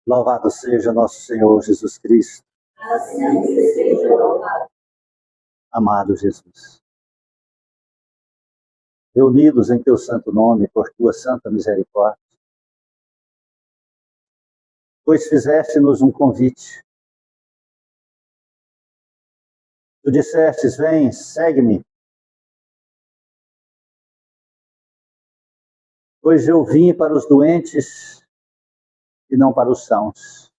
Louvado seja nosso Senhor Jesus Cristo. Assim seja louvado. Amado Jesus, reunidos em teu santo nome, por tua santa misericórdia, pois fizeste-nos um convite. Tu dissestes, vem, segue-me. Pois eu vim para os doentes e não para os sãos.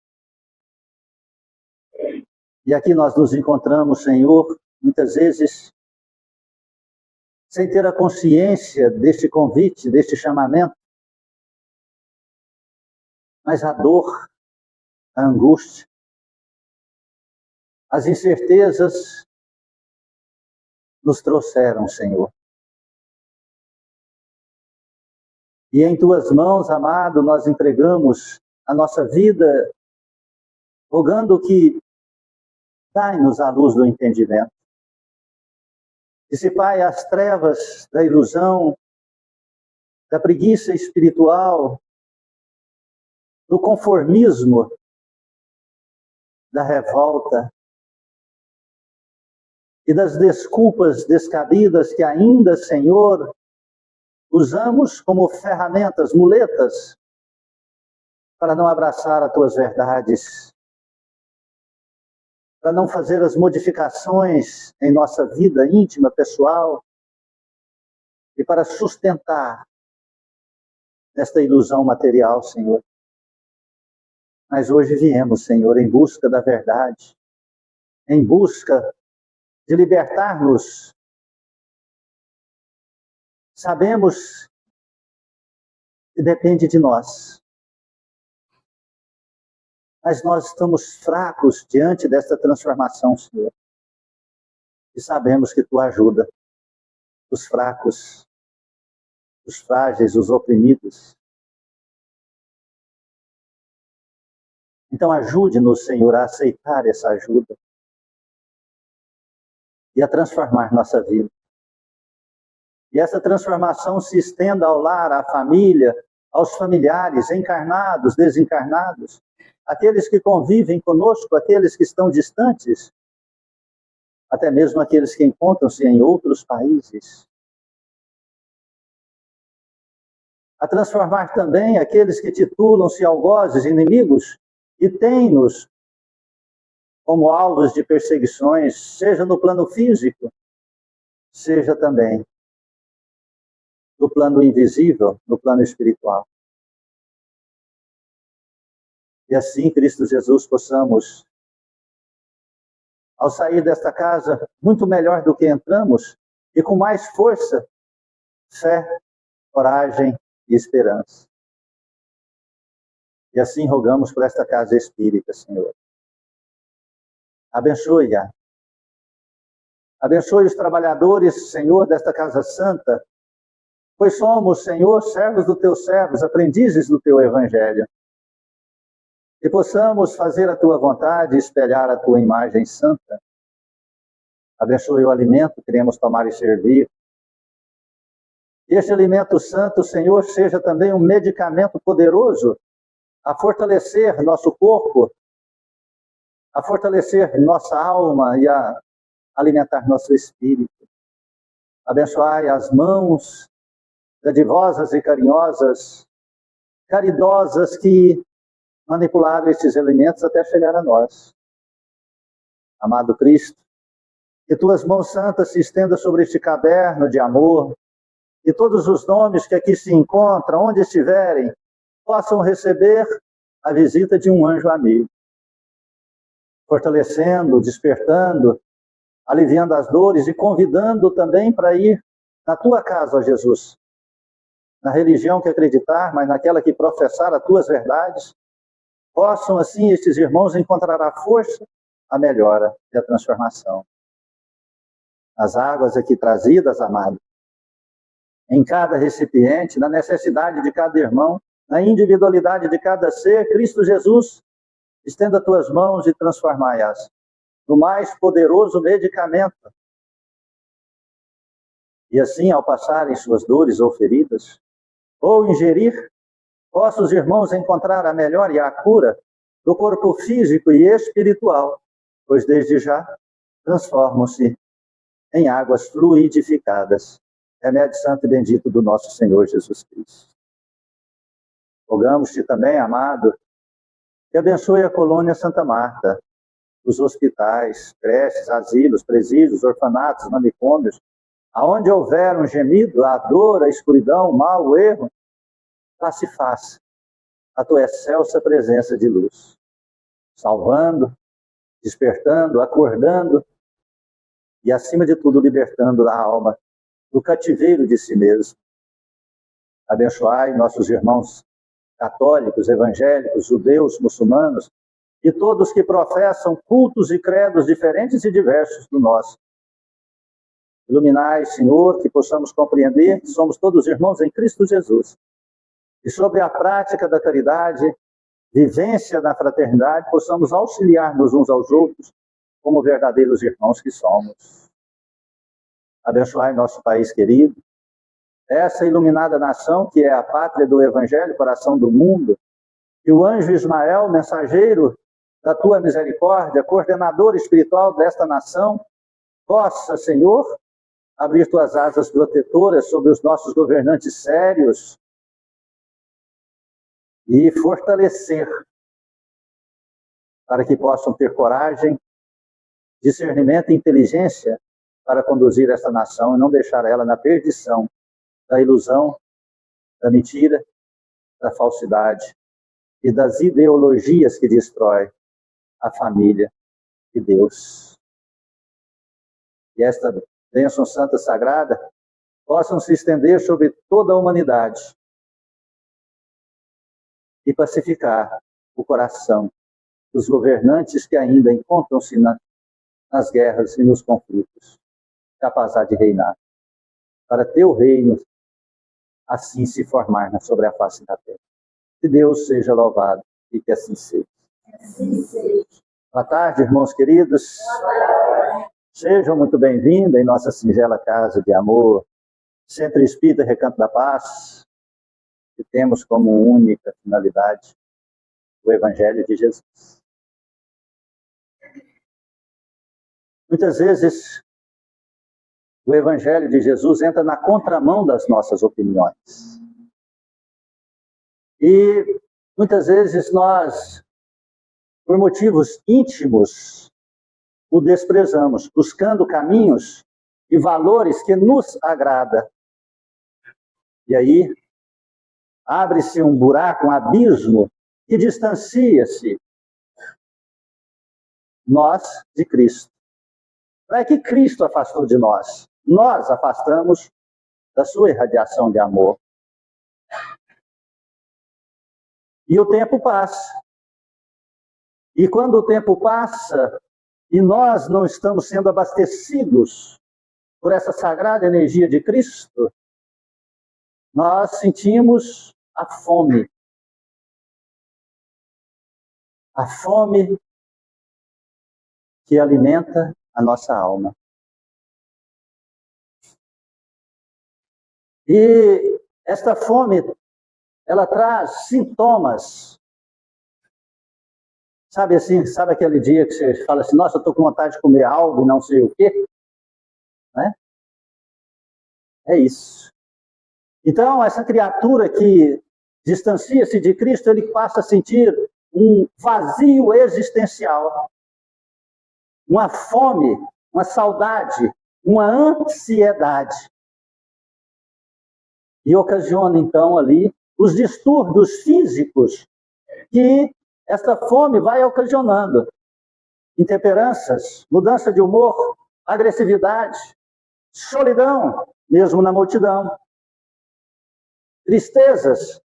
E aqui nós nos encontramos, Senhor, muitas vezes, sem ter a consciência deste convite, deste chamamento, mas a dor, a angústia, as incertezas nos trouxeram, Senhor. E em tuas mãos, amado, nós entregamos a nossa vida, rogando que dai-nos a luz do entendimento. Dissipai as trevas da ilusão, da preguiça espiritual, do conformismo, da revolta e das desculpas descabidas que ainda, Senhor, usamos como ferramentas, muletas, para não abraçar as tuas verdades, para não fazer as modificações em nossa vida íntima, pessoal, e para sustentar esta ilusão material, Senhor. Mas hoje viemos, Senhor, em busca da verdade, em busca de libertar-nos. Sabemos que depende de nós, mas nós estamos fracos diante desta transformação, Senhor. E sabemos que Tu ajuda os fracos, os frágeis, os oprimidos. Então ajude-nos, Senhor, a aceitar essa ajuda e a transformar nossa vida. E essa transformação se estenda ao lar, à família, aos familiares, encarnados, desencarnados, aqueles que convivem conosco, aqueles que estão distantes, até mesmo aqueles que encontram-se em outros países. A transformar também aqueles que titulam-se algozes, inimigos, e têm-nos como alvos de perseguições, seja no plano físico, seja também no plano invisível, no plano espiritual. E assim, Cristo Jesus, possamos, ao sair desta casa, muito melhor do que entramos, e com mais força, fé, coragem e esperança. E assim rogamos por esta casa espírita, Senhor. Abençoe-a. Abençoe os trabalhadores, Senhor, desta casa santa, pois somos, Senhor, servos do Teus servos, aprendizes do Teu Evangelho. E possamos fazer a Tua vontade e espelhar a Tua imagem santa. Abençoe o alimento que queremos tomar e servir. E este alimento santo, Senhor, seja também um medicamento poderoso a fortalecer nosso corpo, a fortalecer nossa alma e a alimentar nosso espírito. Abençoai as mãos dadivosas e carinhosas, caridosas que manipularam estes alimentos até chegar a nós. Amado Cristo, que Tuas mãos santas se estendam sobre este caderno de amor, e todos os nomes que aqui se encontram, onde estiverem, possam receber a visita de um anjo amigo, fortalecendo, despertando, aliviando as dores e convidando também para ir na Tua casa, ó Jesus, na religião que acreditar, mas naquela que professar as Tuas verdades, possam assim estes irmãos encontrar a força, a melhora e a transformação. As águas aqui trazidas, amado, em cada recipiente, na necessidade de cada irmão, na individualidade de cada ser, Cristo Jesus, estenda Tuas mãos e transformai-as no mais poderoso medicamento. E assim, ao passarem suas dores ou feridas, ou ingerir, possam os irmãos encontrar a melhor e a cura do corpo físico e espiritual, pois desde já transformam-se em águas fluidificadas. Remédio santo e bendito do nosso Senhor Jesus Cristo. Rogamos-te também, amado, que abençoe a colônia Santa Marta, os hospitais, creches, asilos, presídios, orfanatos, manicômios, aonde houver um gemido, a dor, a escuridão, o mal, o erro, face face a tua excelsa presença de luz, salvando, despertando, acordando e, acima de tudo, libertando a alma do cativeiro de si mesmo. Abençoai nossos irmãos católicos, evangélicos, judeus, muçulmanos e todos que professam cultos e credos diferentes e diversos do nosso. Iluminai, Senhor, que possamos compreender que somos todos irmãos em Cristo Jesus. E sobre a prática da caridade, vivência da fraternidade, possamos auxiliar-nos uns aos outros como verdadeiros irmãos que somos. Abençoai nosso país querido, essa iluminada nação que é a pátria do Evangelho, coração do mundo, e o anjo Ismael, mensageiro da tua misericórdia, coordenador espiritual desta nação, possa, Senhor, abrir tuas asas protetoras sobre os nossos governantes sérios e fortalecer para que possam ter coragem, discernimento e inteligência para conduzir esta nação e não deixar ela na perdição da ilusão, da mentira, da falsidade e das ideologias que destrói a família de Deus. E esta bênção santa sagrada possam se estender sobre toda a humanidade e pacificar o coração dos governantes que ainda encontram-se nas guerras e nos conflitos, capaz de reinar, para teu reino assim se formar sobre a face da terra. Que Deus seja louvado e que assim seja. Boa tarde, irmãos queridos. Sejam muito bem-vindos em nossa singela casa de amor, Centro Espírita Recanto da Paz, que temos como única finalidade o Evangelho de Jesus. Muitas vezes, o Evangelho de Jesus entra na contramão das nossas opiniões. E muitas vezes nós, por motivos íntimos, o desprezamos, buscando caminhos e valores que nos agrada. E aí, abre-se um buraco, um abismo, que distancia-se nós de Cristo. Não é que Cristo afastou de nós, nós afastamos da sua irradiação de amor. E o tempo passa. E quando o tempo passa e nós não estamos sendo abastecidos por essa sagrada energia de Cristo, nós sentimos a fome. A fome que alimenta a nossa alma. E esta fome, ela traz sintomas. Sabe assim, sabe aquele dia que você fala assim, nossa, eu estou com vontade de comer algo e não sei o quê? Né? É isso. Então, essa criatura que distancia-se de Cristo, ele passa a sentir um vazio existencial, uma fome, uma saudade, uma ansiedade. E ocasiona, então, ali os distúrbios físicos que esta fome vai ocasionando. Intemperanças, mudança de humor, agressividade, solidão, mesmo na multidão. Tristezas,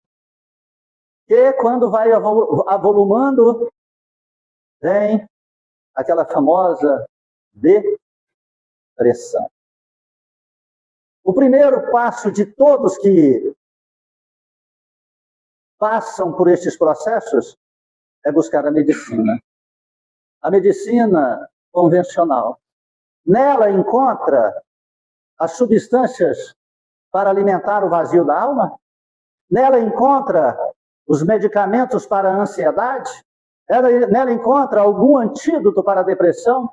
que quando vai avolumando, vem aquela famosa depressão. O primeiro passo de todos que passam por estes processos é buscar a medicina. A medicina convencional. Nela encontra as substâncias para alimentar o vazio da alma. Nela encontra os medicamentos para a ansiedade. Nela encontra algum antídoto para a depressão,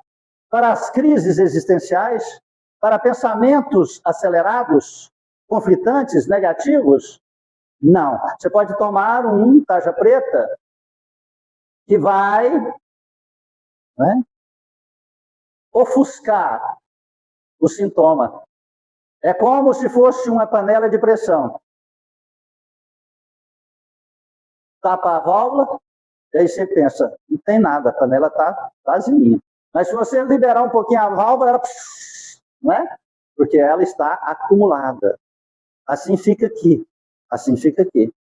para as crises existenciais, para pensamentos acelerados, conflitantes, negativos? Não. Você pode tomar um tarja preta que vai, né, ofuscar o sintoma. É como se fosse uma panela de pressão. Tapa a válvula, e aí você pensa, não tem nada, a panela está vazia. Mas se você liberar um pouquinho a válvula, ela, não é? Porque ela está acumulada. Assim fica aqui. Assim fica aqui.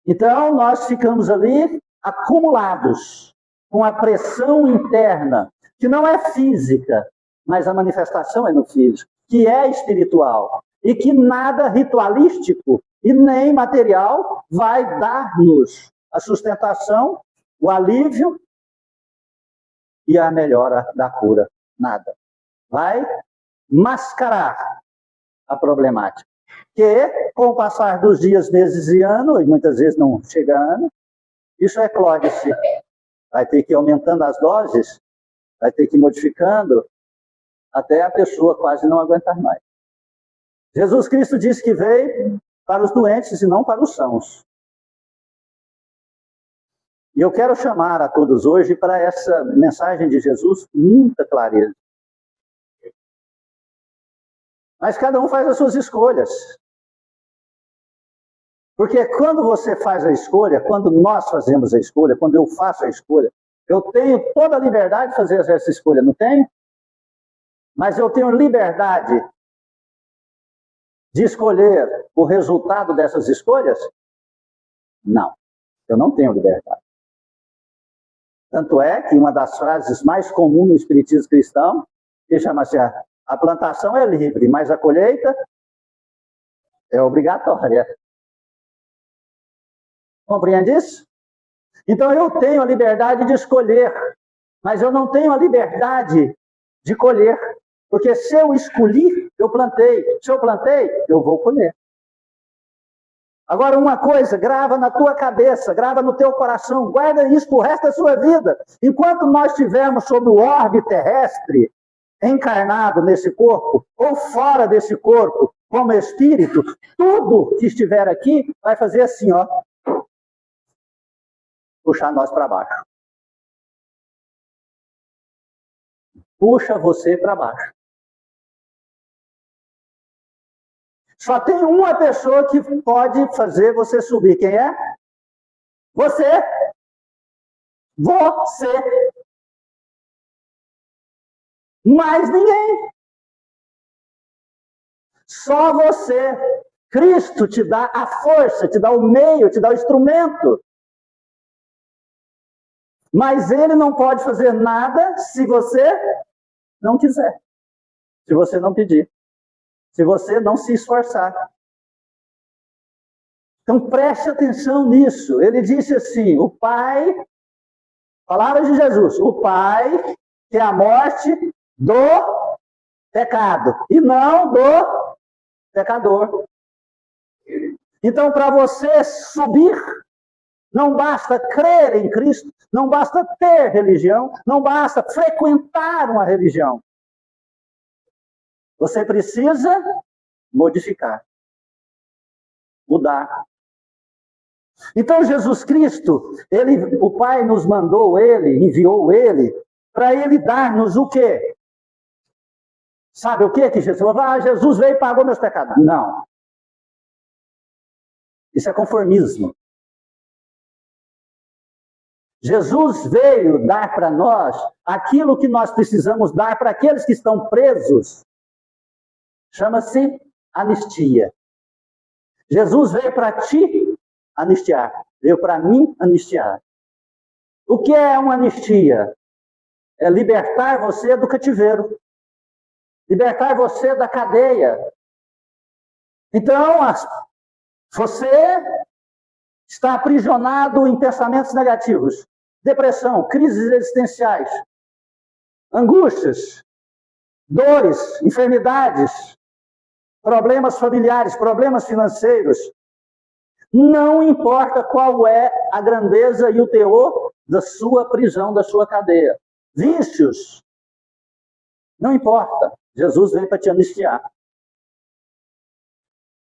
Então, nós ficamos ali acumulados com a pressão interna, que não é física, mas a manifestação é no físico, que é espiritual, e que nada ritualístico e nem material vai dar-nos a sustentação, o alívio e a melhora da cura. Nada. Vai mascarar a problemática. Que, com o passar dos dias, meses e anos, e muitas vezes não chega a ano, isso eclode-se. Vai ter que ir aumentando as doses, vai ter que ir modificando, até a pessoa quase não aguentar mais. Jesus Cristo disse que veio para os doentes e não para os sãos. E eu quero chamar a todos hoje para essa mensagem de Jesus com muita clareza. Mas cada um faz as suas escolhas. Porque quando você faz a escolha, quando nós fazemos a escolha, quando eu faço a escolha, eu tenho toda a liberdade de fazer essa escolha, não tenho? Mas eu tenho liberdade de escolher o resultado dessas escolhas? Não, eu não tenho liberdade. Tanto é que uma das frases mais comuns no espiritismo cristão, que chama-se a plantação é livre, mas a colheita é obrigatória. Compreende isso? Então eu tenho a liberdade de escolher, mas eu não tenho a liberdade de colher. Porque se eu escolhi, eu plantei. Se eu plantei, eu vou colher. Agora uma coisa, grava na tua cabeça, grava no teu coração, guarda isso pro resto da sua vida. Enquanto nós estivermos sob o orbe terrestre, encarnado nesse corpo, ou fora desse corpo, como espírito, tudo que estiver aqui vai fazer assim, ó. Puxar nós para baixo. Puxa você para baixo. Só tem uma pessoa que pode fazer você subir. Quem é? Você. Você. Mais ninguém. Só você. Cristo te dá a força, te dá o meio, te dá o instrumento. Mas ele não pode fazer nada se você não quiser. Se você não pedir. Se você não se esforçar. Então preste atenção nisso. Ele disse assim, o Pai, palavras de Jesus, o Pai quer a morte do pecado e não do pecador. Então para você subir, não basta crer em Cristo, não basta ter religião, não basta frequentar uma religião. Você precisa modificar, mudar. Então Jesus Cristo, o Pai nos mandou Ele, enviou Ele, para Ele dar-nos o quê? Sabe o quê que Jesus falou? Ah, Jesus veio e pagou meus pecados. Não. Isso é conformismo. Jesus veio dar para nós aquilo que nós precisamos dar para aqueles que estão presos. Chama-se anistia. Jesus veio para ti anistiar. Veio para mim anistiar. O que é uma anistia? É libertar você do cativeiro. Libertar você da cadeia. Então, você está aprisionado em pensamentos negativos. Depressão, crises existenciais, angústias, dores, enfermidades, problemas familiares, problemas financeiros. Não importa qual é a grandeza e o teor da sua prisão, da sua cadeia. Vícios, não importa. Jesus veio para te anistiar.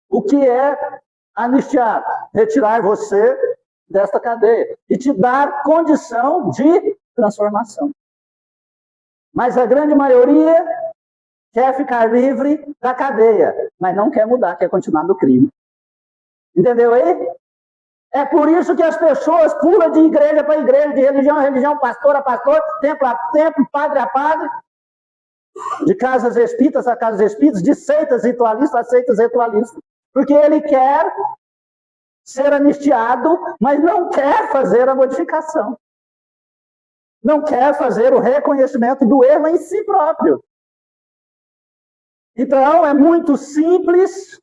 O que é anistiar? Retirar você desta cadeia e te dar condição de transformação. Mas a grande maioria quer ficar livre da cadeia, mas não quer mudar, quer continuar no crime. Entendeu aí? É por isso que as pessoas pulam de igreja para igreja, de religião a religião, pastor a pastor, templo a templo, padre a padre, de casas espíritas a casas espíritas, de seitas ritualistas a seitas ritualistas. Porque ele quer ser anistiado, mas não quer fazer a modificação. Não quer fazer o reconhecimento do erro em si próprio. Então, é muito simples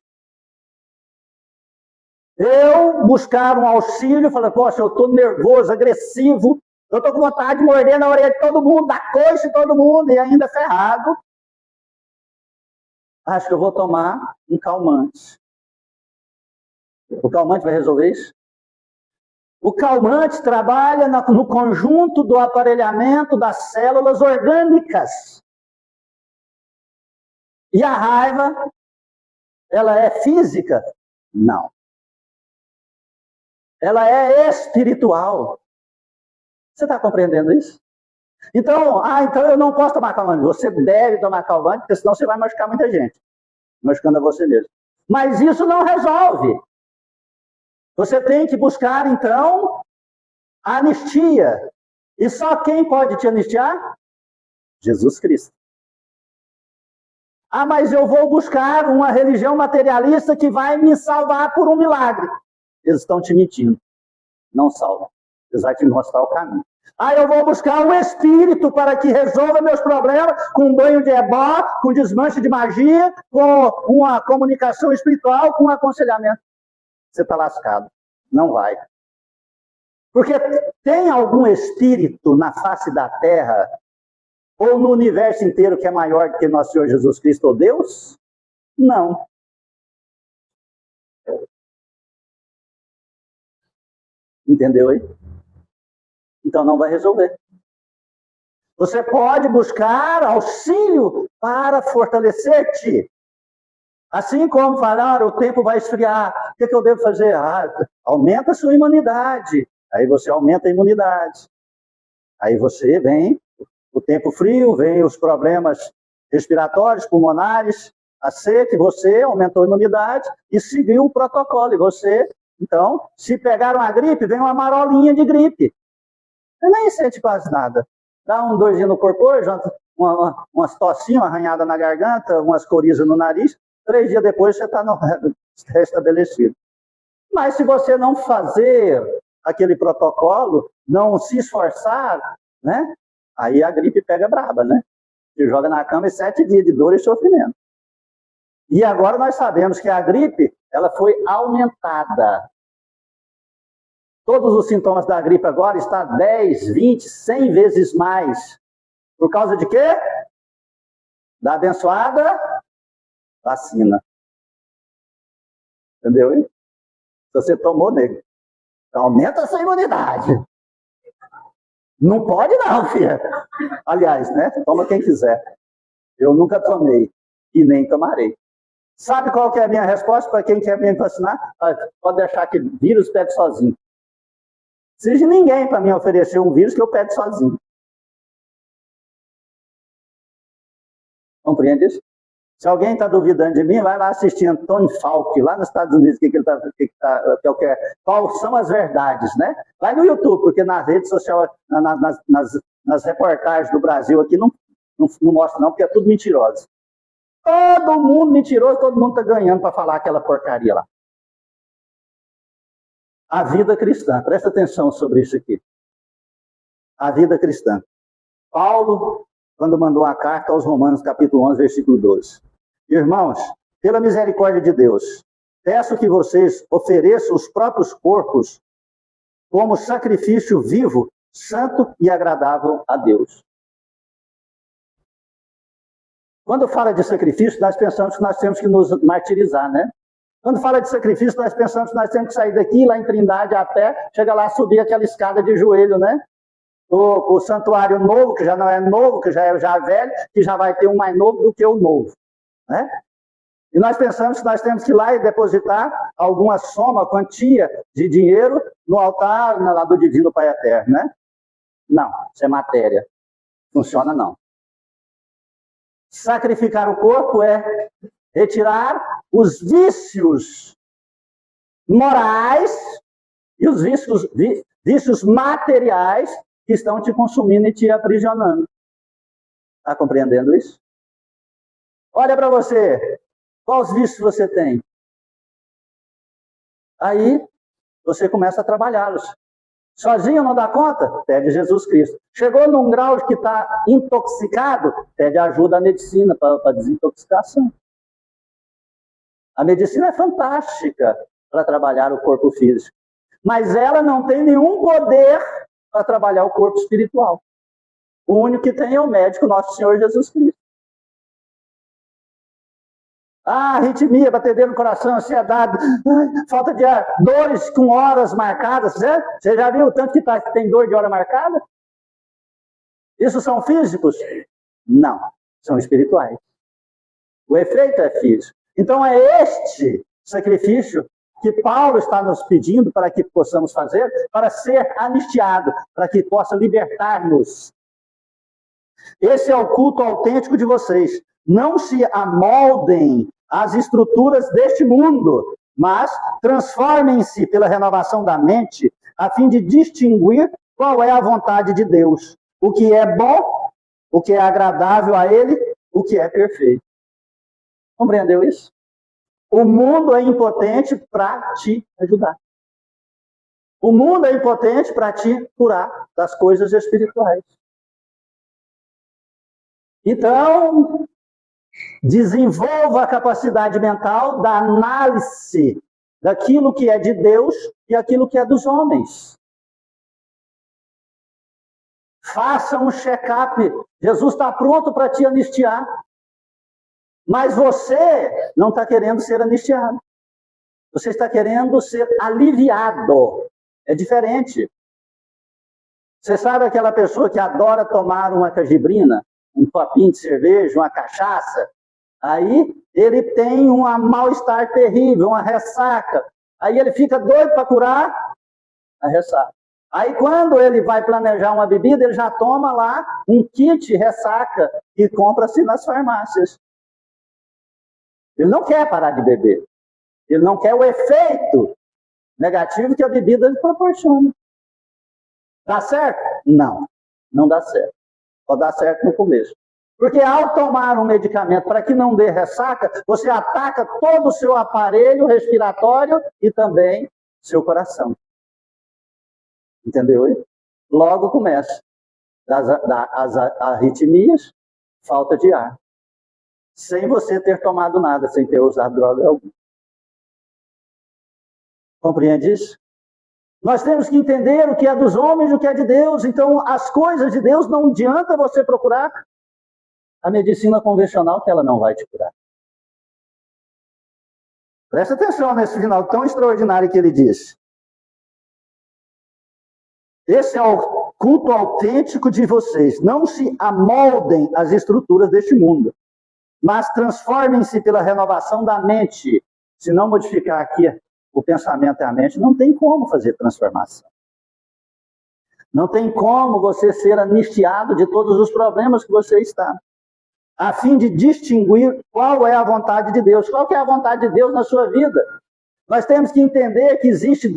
eu buscar um auxílio, falar, poxa, eu estou nervoso, agressivo, eu estou com vontade de morder na orelha de todo mundo, dar coice em todo mundo, e ainda ferrado. Acho que eu vou tomar um calmante. O calmante vai resolver isso? O calmante trabalha no conjunto do aparelhamento das células orgânicas. E a raiva, ela é física? Não. Ela é espiritual. Você está compreendendo isso? Então, então eu não posso tomar calmante. Você deve tomar calmante, porque senão você vai machucar muita gente. Machucando a você mesmo. Mas isso não resolve. Você tem que buscar, então, a anistia. E só quem pode te anistiar? Jesus Cristo. Mas eu vou buscar uma religião materialista que vai me salvar por um milagre. Eles estão te mentindo. Não salvam. Eles vão te mostrar o caminho. Eu vou buscar um espírito para que resolva meus problemas com um banho de ebó, com desmanche de magia, com uma comunicação espiritual, com um aconselhamento. Você está lascado. Não vai. Porque tem algum espírito na face da terra ou no universo inteiro que é maior do que nosso Senhor Jesus Cristo ou Deus? Não. Entendeu aí? Então não vai resolver. Você pode buscar auxílio para fortalecer-te. Assim como falar, o tempo vai esfriar, o que eu devo fazer? Aumenta a sua imunidade. Aí você aumenta a imunidade. Aí você vem, o tempo frio, vem os problemas respiratórios, pulmonares, a seca, você aumentou a imunidade e seguiu o protocolo. E você, então, se pegar uma gripe, vem uma marolinha de gripe. Você nem sente quase nada. Dá um dorzinho no corpo, umas tossinhas, uma arranhada na garganta, umas corizas no nariz. 3 dias depois você está restabelecido. Mas se você não fazer aquele protocolo, não se esforçar, né? Aí a gripe pega braba, né? Te joga na cama e 7 dias de dor e sofrimento. E agora nós sabemos que a gripe, ela foi aumentada. Todos os sintomas da gripe agora estão 10, 20, 100 vezes mais. Por causa de quê? Da abençoada vacina. Entendeu? Hein? Se você tomou, nego, aumenta a sua imunidade. Não pode não, filha. Aliás, né? Toma quem quiser. Eu nunca tomei e nem tomarei. Sabe qual que é a minha resposta para quem quer me vacinar? Pode deixar que vírus pede sozinho. Não precisa de ninguém para me oferecer um vírus que eu pego sozinho. Compreende isso? Se alguém está duvidando de mim, vai lá assistir Antônio Fauci, lá nos Estados Unidos, quais são as verdades, né? Vai no YouTube, porque na rede social, nas reportagens do Brasil aqui, não mostra não, porque é tudo mentiroso. Todo mundo mentiroso, todo mundo está ganhando para falar aquela porcaria lá. A vida cristã, presta atenção sobre isso aqui. A vida cristã. Paulo, quando mandou a carta aos Romanos, capítulo 11, versículo 12. Irmãos, pela misericórdia de Deus, peço que vocês ofereçam os próprios corpos como sacrifício vivo, santo e agradável a Deus. Quando fala de sacrifício, nós pensamos que nós temos que nos martirizar, né? Quando fala de sacrifício, nós pensamos que nós temos que sair daqui, lá em Trindade, a pé, chega lá, subir aquela escada de joelho, né? O santuário novo, que já não é novo, que já é velho, que já vai ter um mais novo do que o novo, né? E nós pensamos que nós temos que ir lá e depositar alguma soma, quantia de dinheiro no altar lá do Divino Pai Eterno, né? Não, isso é matéria. Funciona não. Sacrificar o corpo é retirar os vícios morais e os vícios materiais que estão te consumindo e te aprisionando. Está compreendendo isso? Olha para você. Quais vícios você tem? Aí você começa a trabalhá-los. Sozinho não dá conta? Pede Jesus Cristo. Chegou num grau que está intoxicado? Pede ajuda à medicina para desintoxicação. A medicina é fantástica para trabalhar o corpo físico, mas ela não tem nenhum poder para trabalhar o corpo espiritual. O único que tem é o médico, nosso Senhor Jesus Cristo. Arritmia, batedeira no coração, ansiedade, falta de ar, dores com horas marcadas, certo? Você já viu o tanto que tem dor de hora marcada? Isso são físicos? Não, são espirituais. O efeito é físico. Então é este sacrifício que Paulo está nos pedindo para que possamos fazer, para ser anistiado, para que possa libertar-nos. Esse é o culto autêntico de vocês. Não se amoldem às estruturas deste mundo, mas transformem-se pela renovação da mente, a fim de distinguir qual é a vontade de Deus, o que é bom, o que é agradável a Ele, o que é perfeito. Compreendeu isso? O mundo é impotente para te ajudar. O mundo é impotente para te curar das coisas espirituais. Então, desenvolva a capacidade mental da análise daquilo que é de Deus e aquilo que é dos homens. Faça um check-up. Jesus está pronto para te anistiar. Mas você não está querendo ser anistiado. Você está querendo ser aliviado. É diferente. Você sabe aquela pessoa que adora tomar uma cajibrina, um copinho de cerveja, uma cachaça? Aí ele tem um mal-estar terrível, uma ressaca. Aí ele fica doido para curar a ressaca. Aí quando ele vai planejar uma bebida, ele já toma lá um kit ressaca e compra-se nas farmácias. Ele não quer parar de beber. Ele não quer o efeito negativo que a bebida lhe proporciona. Dá certo? Não, não dá certo. Pode dar certo no começo. Porque ao tomar um medicamento para que não dê ressaca, você ataca todo o seu aparelho respiratório e também seu coração. Entendeu? Logo começa as arritmias, falta de ar. Sem você ter tomado nada, sem ter usado droga alguma. Compreende isso? Nós temos que entender o que é dos homens e o que é de Deus. Então, as coisas de Deus não adianta você procurar a medicina convencional, que ela não vai te curar. Presta atenção nesse final tão extraordinário que ele diz. Esse é o culto autêntico de vocês. Não se amoldem às estruturas deste mundo, mas transformem-se pela renovação da mente. Se não modificar aqui o pensamento e a mente, não tem como fazer transformação. Não tem como você ser anistiado de todos os problemas que você está. A fim de distinguir qual é a vontade de Deus. Qual que é a vontade de Deus na sua vida? Nós temos que entender que existe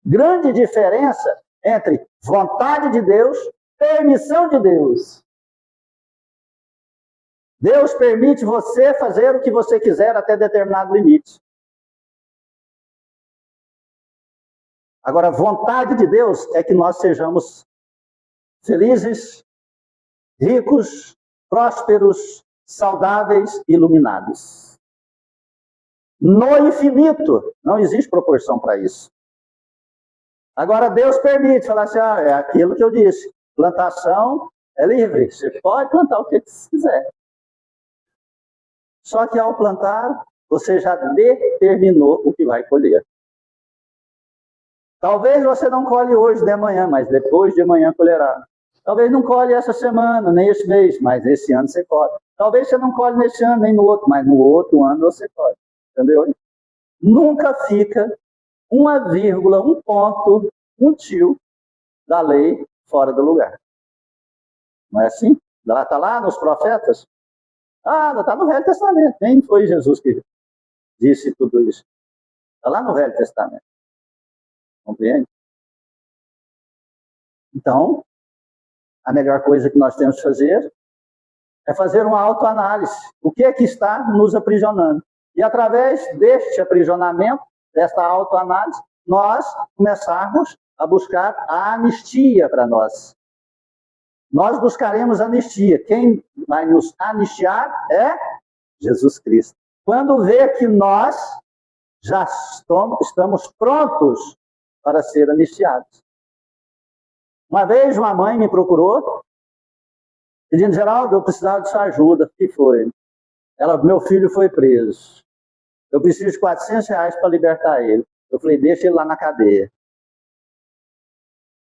grande diferença entre vontade de Deus e permissão de Deus. Deus permite você fazer o que você quiser até determinado limite. Agora, a vontade de Deus é que nós sejamos felizes, ricos, prósperos, saudáveis e iluminados. No infinito, não existe proporção para isso. Agora, Deus permite falar assim, é aquilo que eu disse, plantação é livre, você pode plantar o que você quiser. Só que ao plantar, você já determinou o que vai colher. Talvez você não colhe hoje de manhã, mas depois de amanhã colherá. Talvez não colhe essa semana, nem esse mês, mas esse ano você colhe. Talvez você não colhe nesse ano, nem no outro, mas no outro ano você colhe. Entendeu? Nunca fica uma vírgula, um ponto, um tio da lei fora do lugar. Não é assim? Está lá nos profetas? Está no Velho Testamento. Nem foi Jesus que disse tudo isso. Está lá no Velho Testamento. Compreende? Então, a melhor coisa que nós temos que fazer é fazer uma autoanálise. O que é que está nos aprisionando? E através deste aprisionamento, desta autoanálise, nós começarmos a buscar a anistia para nós. Nós buscaremos anistia. Quem vai nos anistiar é Jesus Cristo. Quando vê que nós já estamos prontos para ser anistiados. Uma vez uma mãe me procurou, pedindo: Geraldo, eu precisava de sua ajuda. O que foi? Meu filho foi preso. Eu preciso de R$400 para libertar ele. Eu falei: deixa ele lá na cadeia.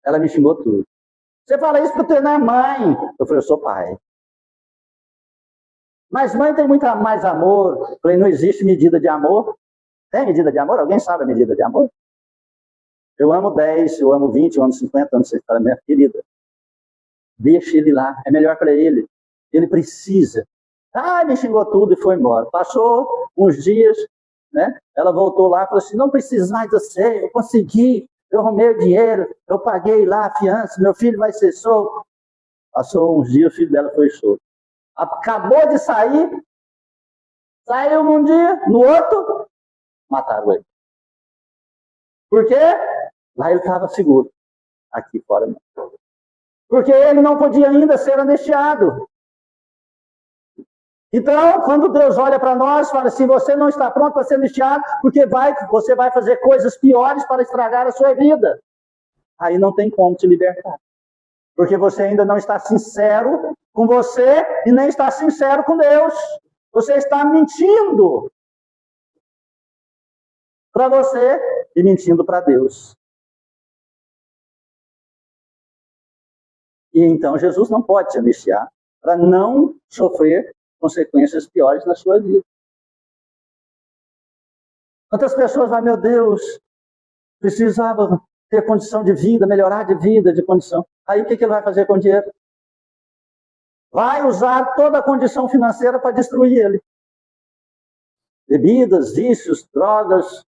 Ela me xingou tudo. Você fala isso porque você não é mãe. Eu falei: eu sou pai. Mas mãe tem muito mais amor. Eu falei: não existe medida de amor. Tem medida de amor? Alguém sabe a medida de amor? Eu amo 10, eu amo 20, eu amo 50 anos. Você fala: minha querida, deixa ele lá, é melhor para ele. Ele precisa. Me xingou tudo e foi embora. Passou uns dias, né? Ela voltou lá e falou assim: não preciso mais de você, eu consegui, eu arrumei o dinheiro, eu paguei lá a fiança, meu filho vai ser solto. Passou uns dias, o filho dela foi solto. Acabou de sair, saiu num dia, no outro, mataram ele. Por quê? Lá ele estava seguro. Aqui fora não. Porque ele não podia ainda ser anistiado. Então, quando Deus olha para nós, fala assim: você não está pronto para ser anistiado, porque você vai fazer coisas piores para estragar a sua vida. Aí não tem como te libertar. Porque você ainda não está sincero com você e nem está sincero com Deus. Você está mentindo para você e mentindo para Deus. E então Jesus não pode te anistiar para não sofrer consequências piores na sua vida. Quantas pessoas vai: meu Deus, precisava ter condição de vida, melhorar de vida, de condição. Aí o que ele vai fazer com o dinheiro? Vai usar toda a condição financeira para destruir ele. Bebidas, vícios, drogas,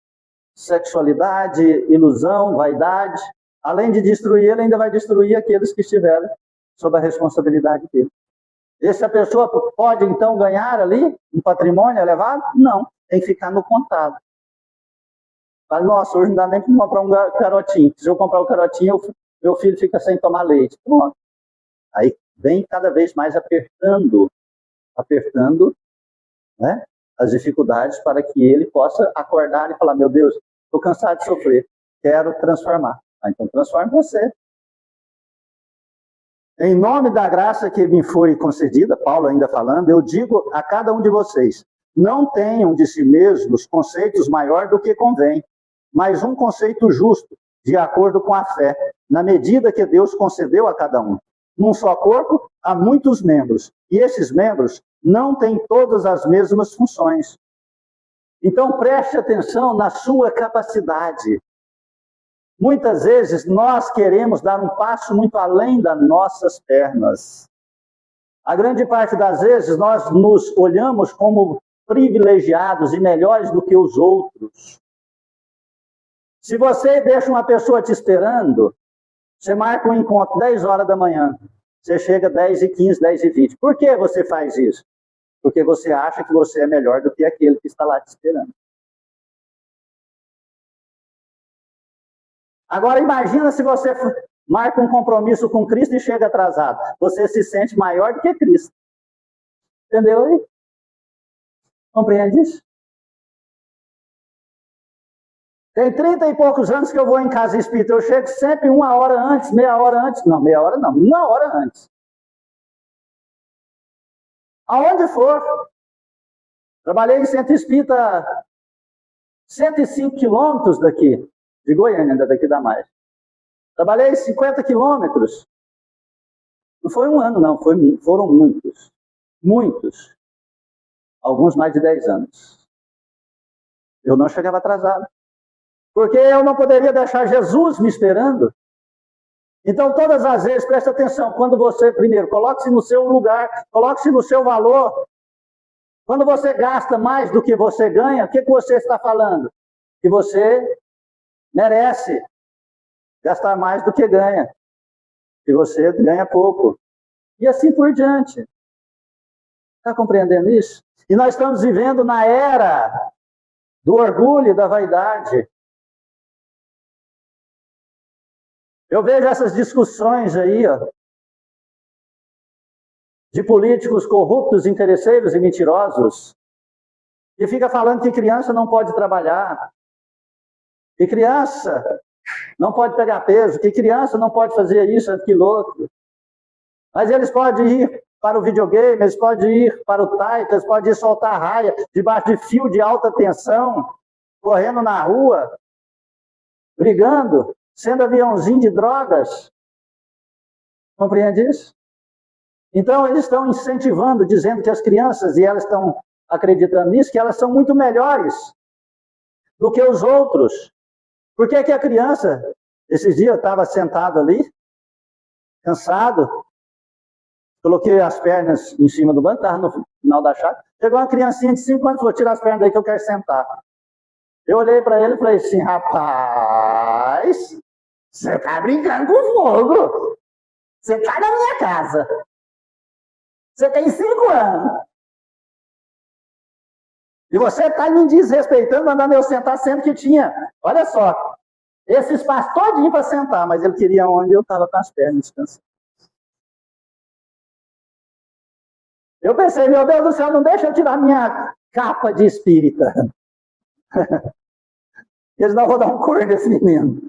sexualidade, ilusão, vaidade. Além de destruir ele, ainda vai destruir aqueles que estiverem sob a responsabilidade dele. E se a pessoa pode, então, ganhar ali um patrimônio elevado? Não, tem que ficar no contado. Fala: nossa, hoje não dá nem para comprar um carotinho. Se eu comprar um carotinho, meu filho fica sem tomar leite. Pronto. Aí vem cada vez mais apertando, né, as dificuldades para que ele possa acordar e falar: meu Deus, estou cansado de sofrer, quero transformar. Então transforme você. Em nome da graça que me foi concedida, Paulo ainda falando, eu digo a cada um de vocês: não tenham de si mesmos conceitos maior do que convém, mas um conceito justo, de acordo com a fé, na medida que Deus concedeu a cada um. Num só corpo, há muitos membros, e esses membros não têm todas as mesmas funções. Então preste atenção na sua capacidade. Muitas vezes nós queremos dar um passo muito além das nossas pernas. A grande parte das vezes nós nos olhamos como privilegiados e melhores do que os outros. Se você deixa uma pessoa te esperando, você marca um encontro 10 horas da manhã, você chega 10h15, 10h20. Por que você faz isso? Porque você acha que você é melhor do que aquele que está lá te esperando. Agora imagina se você marca um compromisso com Cristo e chega atrasado. Você se sente maior do que Cristo. Entendeu aí? Compreende isso? Tem 30 e poucos anos que eu vou em casa espírita. Eu chego sempre 1 hora antes, meia hora antes. Não, meia hora não, 1 hora antes. Aonde for. Trabalhei em Centro Espírita 105 quilômetros daqui, de Goiânia, ainda daqui dá mais. Trabalhei 50 quilômetros. Não foi um ano, não, foram muitos. Muitos. Alguns mais de 10 anos. Eu não chegava atrasado. Porque eu não poderia deixar Jesus me esperando. Então, todas as vezes, preste atenção, quando você, primeiro, coloque-se no seu lugar, coloque-se no seu valor. Quando você gasta mais do que você ganha, o que você está falando? Que você merece gastar mais do que ganha. Que você ganha pouco. E assim por diante. Está compreendendo isso? E nós estamos vivendo na era do orgulho e da vaidade. Eu vejo essas discussões aí, ó, de políticos corruptos, interesseiros e mentirosos, que fica falando que criança não pode trabalhar, que criança não pode pegar peso, que criança não pode fazer isso, aquilo, outro. Mas eles podem ir para o videogame, eles podem ir para o taita, eles podem ir soltar raia debaixo de fio de alta tensão, correndo na rua, brigando, sendo aviãozinho de drogas. Compreende isso? Então, eles estão incentivando, dizendo que as crianças, e elas estão acreditando nisso, que elas são muito melhores do que os outros. Por que a criança, esses dias eu estava sentado ali, cansado, coloquei as pernas em cima do banco, estava no final da chácara, chegou uma criancinha de 5 anos e falou, tira as pernas daí que eu quero sentar. Eu olhei para ele e falei assim, rapaz, você está brincando com fogo. Você está na minha casa. Você tem 5 anos. E você está me desrespeitando, mandando eu sentar, sendo que tinha, olha só, esse espaço todinho para sentar, mas ele queria onde eu estava com as pernas descansando. Eu pensei, meu Deus do céu, não deixa eu tirar minha capa de espírita. Eles não vão dar um cor nesse menino.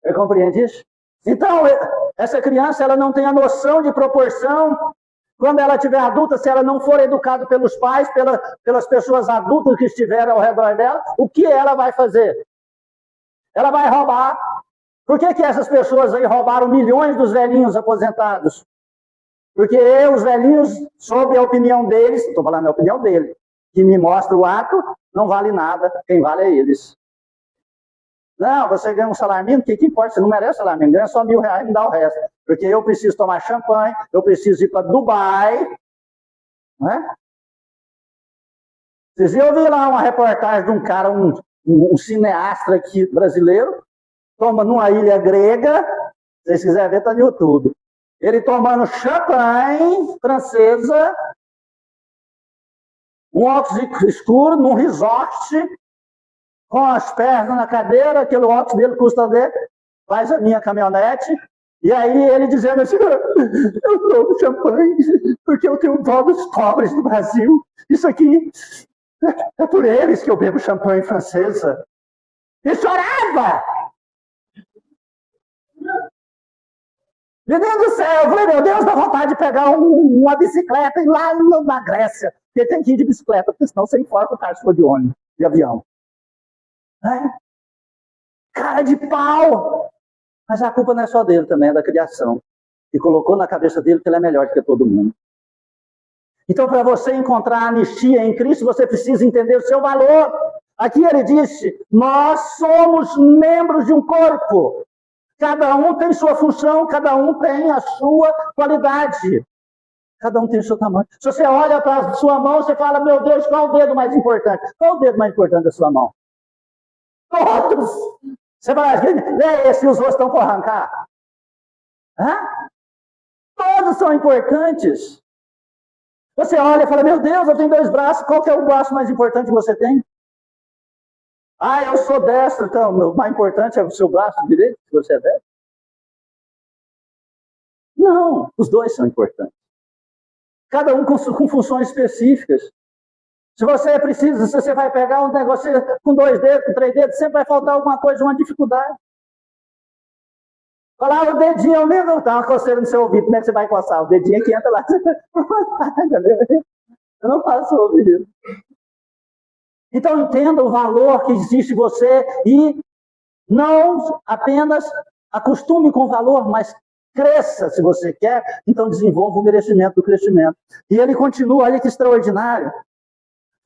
Você compreende isso? Então, essa criança, ela não tem a noção de proporção. Quando ela tiver adulta, se ela não for educada pelos pais, pelas pessoas adultas que estiveram ao redor dela, o que ela vai fazer? Ela vai roubar. Por que essas pessoas aí roubaram milhões dos velhinhos aposentados? Porque os velhinhos, sob a opinião deles, estou falando a opinião dele, que me mostra o ato, não vale nada, quem vale é eles. Não, você ganha um salário mínimo, o que importa? Você não merece salário mínimo, ganha só R$1.000 e me dá o resto. Porque eu preciso tomar champanhe, eu preciso ir para Dubai. Né? Vocês viram, eu vi lá uma reportagem de um cara, um cineasta aqui brasileiro, toma numa ilha grega, se vocês quiserem ver, está no YouTube. Ele tomando champanhe francesa, um óculos escuro, num resort, com as pernas na cadeira, aquele óculos dele custa dele, faz a minha caminhonete, e aí ele dizendo assim, eu tomo champanhe porque eu tenho dó dos pobres no Brasil, isso aqui é por eles que eu bebo champanhe francesa. E chorava! Menino do céu, eu falei, meu Deus, dá vontade de pegar uma bicicleta e ir lá na Grécia, porque tem que ir de bicicleta, porque senão você enforca o cara se for de ônibus, de avião. É? Cara de pau! Mas a culpa não é só dele também, é da criação. E colocou na cabeça dele que ele é melhor do que todo mundo. Então, para você encontrar a anistia em Cristo, você precisa entender o seu valor. Aqui ele disse, nós somos membros de um corpo. Cada um tem sua função, cada um tem a sua qualidade. Cada um tem o seu tamanho. Se você olha para a sua mão, você fala, meu Deus, qual é o dedo mais importante? Qual é o dedo mais importante da sua mão? Todos! Você fala, esse os outros estão por arrancar. Hã? Todos são importantes. Você olha e fala, meu Deus, eu tenho 2 braços, qual que é o braço mais importante que você tem? Ah, eu sou destro, então, o mais importante é o seu braço direito, se você é destro? Não, os dois são importantes. Cada um com funções específicas. Se você precisa, se você vai pegar um negócio com 2 dedos, com 3 dedos, sempre vai faltar alguma coisa, uma dificuldade. Falar o dedinho, ao menos dá uma coceira no seu ouvido, como é que você vai coçar? O dedinho que entra lá. Eu não faço ouvido. Então entenda o valor que existe em você e não apenas acostume com o valor, mas cresça se você quer, então desenvolva o merecimento do crescimento. E ele continua, olha que extraordinário.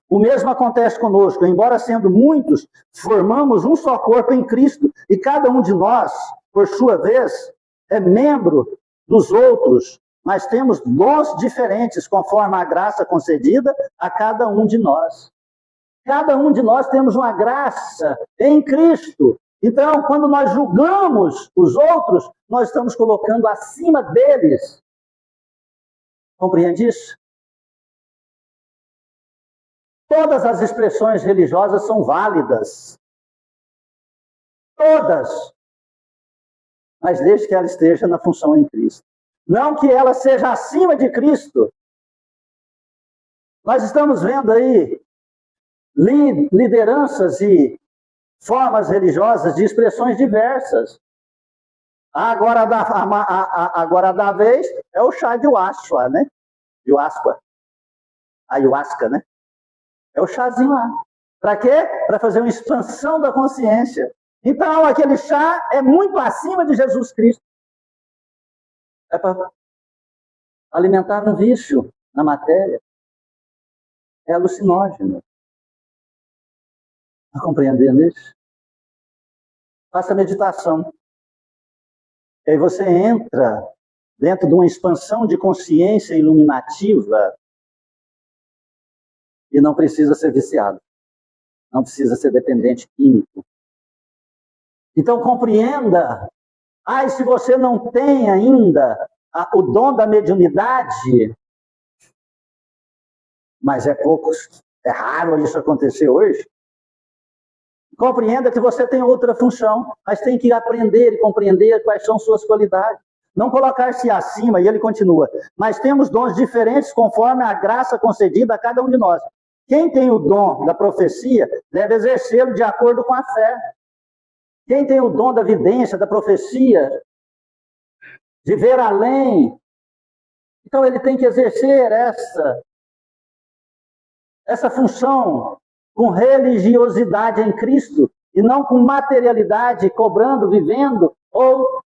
O mesmo acontece conosco, embora sendo muitos, formamos um só corpo em Cristo, e cada um de nós, por sua vez, é membro dos outros, mas temos dons diferentes conforme a graça concedida a cada um de nós. Cada um de nós temos uma graça em Cristo. Então, quando nós julgamos os outros, nós estamos colocando acima deles. Compreende isso? Todas as expressões religiosas são válidas. Todas. Mas desde que ela esteja na função em Cristo. Não que ela seja acima de Cristo. Nós estamos vendo aí lideranças e formas religiosas de expressões diversas. Agora da vez é o chá de ayahuasca, né? Ayahuasca, né? É o chazinho lá. Para quê? Para fazer uma expansão da consciência. Então, aquele chá é muito acima de Jesus Cristo. É para alimentar um vício na matéria. É alucinógeno. Está compreendendo isso? Faça meditação. E aí você entra dentro de uma expansão de consciência iluminativa e não precisa ser viciado. Não precisa ser dependente químico. Então compreenda. Se você não tem ainda o dom da mediunidade, mas é raro isso acontecer hoje, compreenda que você tem outra função, mas tem que aprender e compreender quais são suas qualidades. Não colocar-se acima, e ele continua, mas temos dons diferentes conforme a graça concedida a cada um de nós. Quem tem o dom da profecia deve exercê-lo de acordo com a fé. Quem tem o dom da vidência, da profecia, de ver além, então ele tem que exercer essa função com religiosidade em Cristo, e não com materialidade, cobrando, vivendo, ou